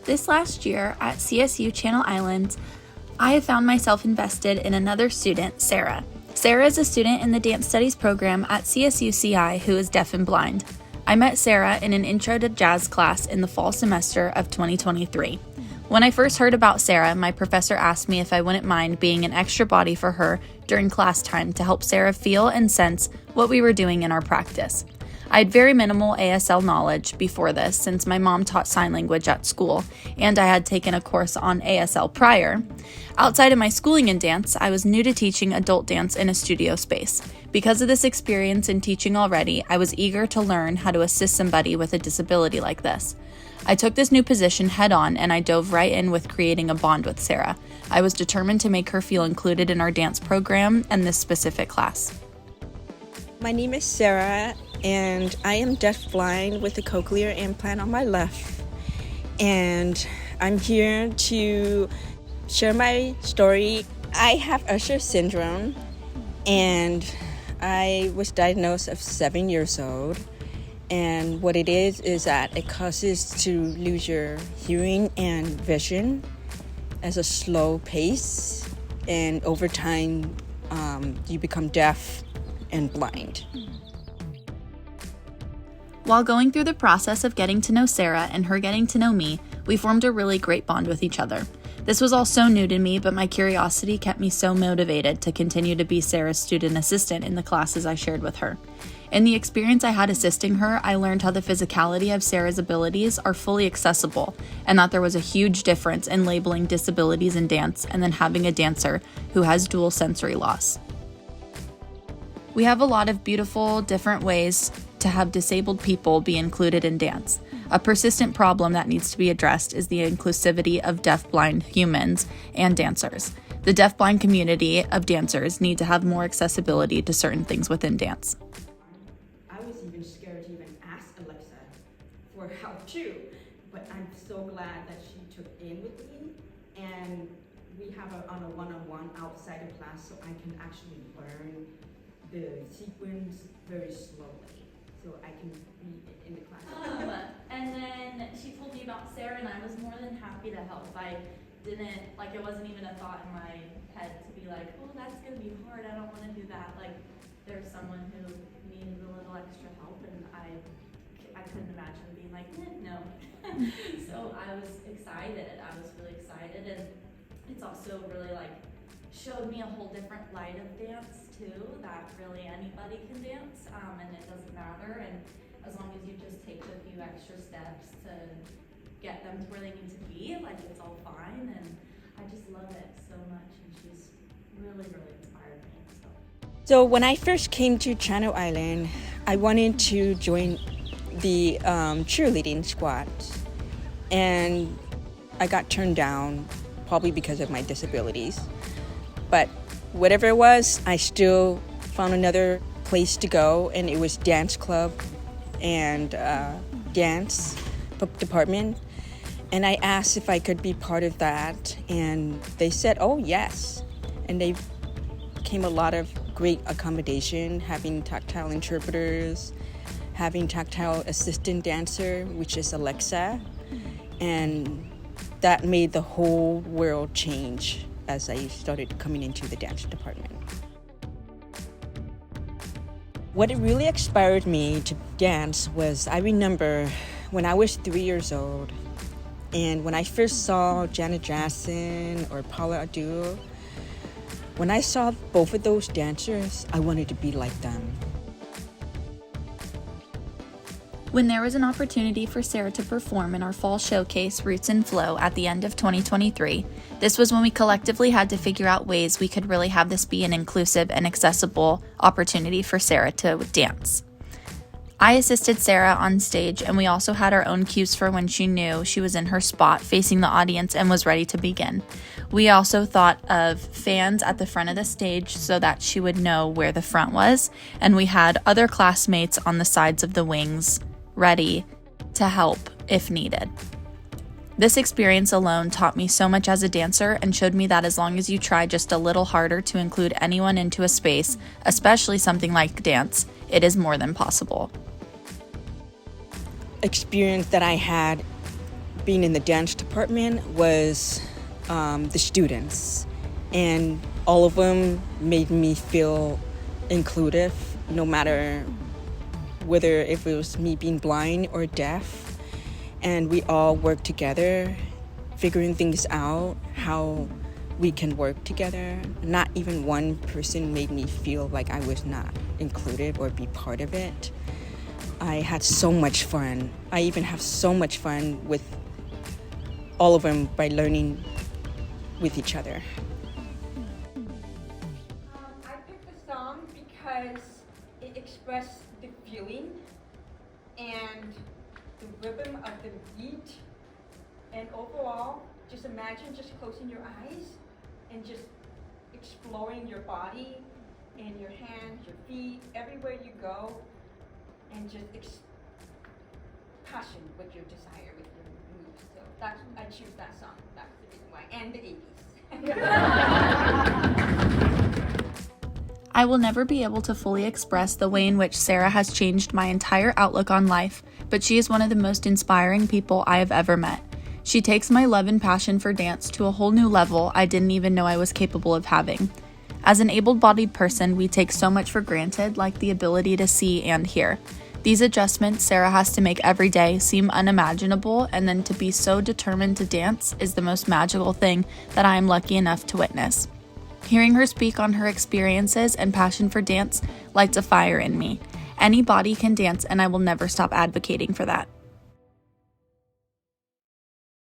This last year at CSU Channel Islands, I have found myself invested in another student, Sarah. Sarah is a student in the Dance Studies program at CSUCI who is deaf and blind. I met Sarah in an Intro to Jazz class in the fall semester of 2023. When I first heard about Sarah, my professor asked me if I wouldn't mind being an extra body for her during class time to help Sarah feel and sense what we were doing in our practice. I had very minimal ASL knowledge before this since my mom taught sign language at school and I had taken a course on ASL prior. Outside of my schooling in dance, I was new to teaching adult dance in a studio space. Because of this experience in teaching already, I was eager to learn how to assist somebody with a disability like this. I took this new position head on and I dove right in with creating a bond with Sarah. I was determined to make her feel included in our dance program and this specific class. My name is Sarah, and I am deafblind with a cochlear implant on my left. And I'm here to share my story. I have Usher syndrome, and I was diagnosed at 7 years old. And what it is that it causes to lose your hearing and vision as a slow pace, and over time you become deaf and blind. While going through the process of getting to know Sarah and her getting to know me, we formed a really great bond with each other. This was all so new to me, but my curiosity kept me so motivated to continue to be Sarah's student assistant in the classes I shared with her. In the experience I had assisting her, I learned how the physicality of Sarah's abilities are fully accessible, and that there was a huge difference in labeling disabilities in dance and then having a dancer who has dual sensory loss. We have a lot of beautiful, different ways to have disabled people be included in dance. A persistent problem that needs to be addressed is the inclusivity of deaf-blind humans and dancers. The deaf-blind community of dancers need to have more accessibility to certain things within dance. I was even scared to even ask Alexa for help too, but I'm so glad that she took in with me, and we have on a one-on-one outside of class so I can actually learn the sequence very slowly, so I can be in the class. And then she told me about Sarah, and I was more than happy to help. It wasn't even a thought in my head to be like, oh, that's gonna be hard, I don't wanna do that. There's someone who needed a little extra help, and I couldn't imagine being like, no. So I was excited, I was really excited, and it's also really showed me a whole different light of dance too, that really anybody can dance, and it doesn't matter, and as long as you just take a few extra steps to get them to where they need to be, it's all fine, and I just love it so much, and she's really, really inspired me. So when I first came to Channel Island, I wanted to join the cheerleading squad, and I got turned down, probably because of my disabilities. But whatever it was, I still found another place to go, and it was dance club and dance department. And I asked if I could be part of that, and they said, oh, yes. And they came a lot of great accommodation, having tactile interpreters, having tactile assistant dancer, which is Alexa. And that made the whole world change as I started coming into the dance department. What really inspired me to dance was, I remember when I was 3 years old, and when I first saw Janet Jackson or Paula Abdul, when I saw both of those dancers, I wanted to be like them. When there was an opportunity for Sarah to perform in our fall showcase, Roots and Flow, at the end of 2023, this was when we collectively had to figure out ways we could really have this be an inclusive and accessible opportunity for Sarah to dance. I assisted Sarah on stage, and we also had our own cues for when she knew she was in her spot facing the audience and was ready to begin. We also thought of fans at the front of the stage so that she would know where the front was, and we had other classmates on the sides of the wings ready to help if needed. This experience alone taught me so much as a dancer and showed me that as long as you try just a little harder to include anyone into a space, especially something like dance, it is more than possible. Experience that I had being in the dance department was the students, and all of them made me feel inclusive, no matter whether if it was me being blind or deaf. And we all worked together, figuring things out, how we can work together. Not even one person made me feel like I was not included or be part of it. I had so much fun. I even have so much fun with all of them by learning with each other. I picked the song because it expressed the feeling and the rhythm of the beat. And overall, just imagine just closing your eyes and just exploring your body and your hands, your feet, everywhere you go, and just passion with your desire, with your moves. So that's, I choose that song. That's the reason why. And the 80s. I will never be able to fully express the way in which Sarah has changed my entire outlook on life, but she is one of the most inspiring people I have ever met. She takes my love and passion for dance to a whole new level I didn't even know I was capable of having. As an able-bodied person, we take so much for granted, like the ability to see and hear. These adjustments Sarah has to make every day seem unimaginable, and then to be so determined to dance is the most magical thing that I am lucky enough to witness. Hearing her speak on her experiences and passion for dance lights a fire in me. Anybody can dance, and I will never stop advocating for that.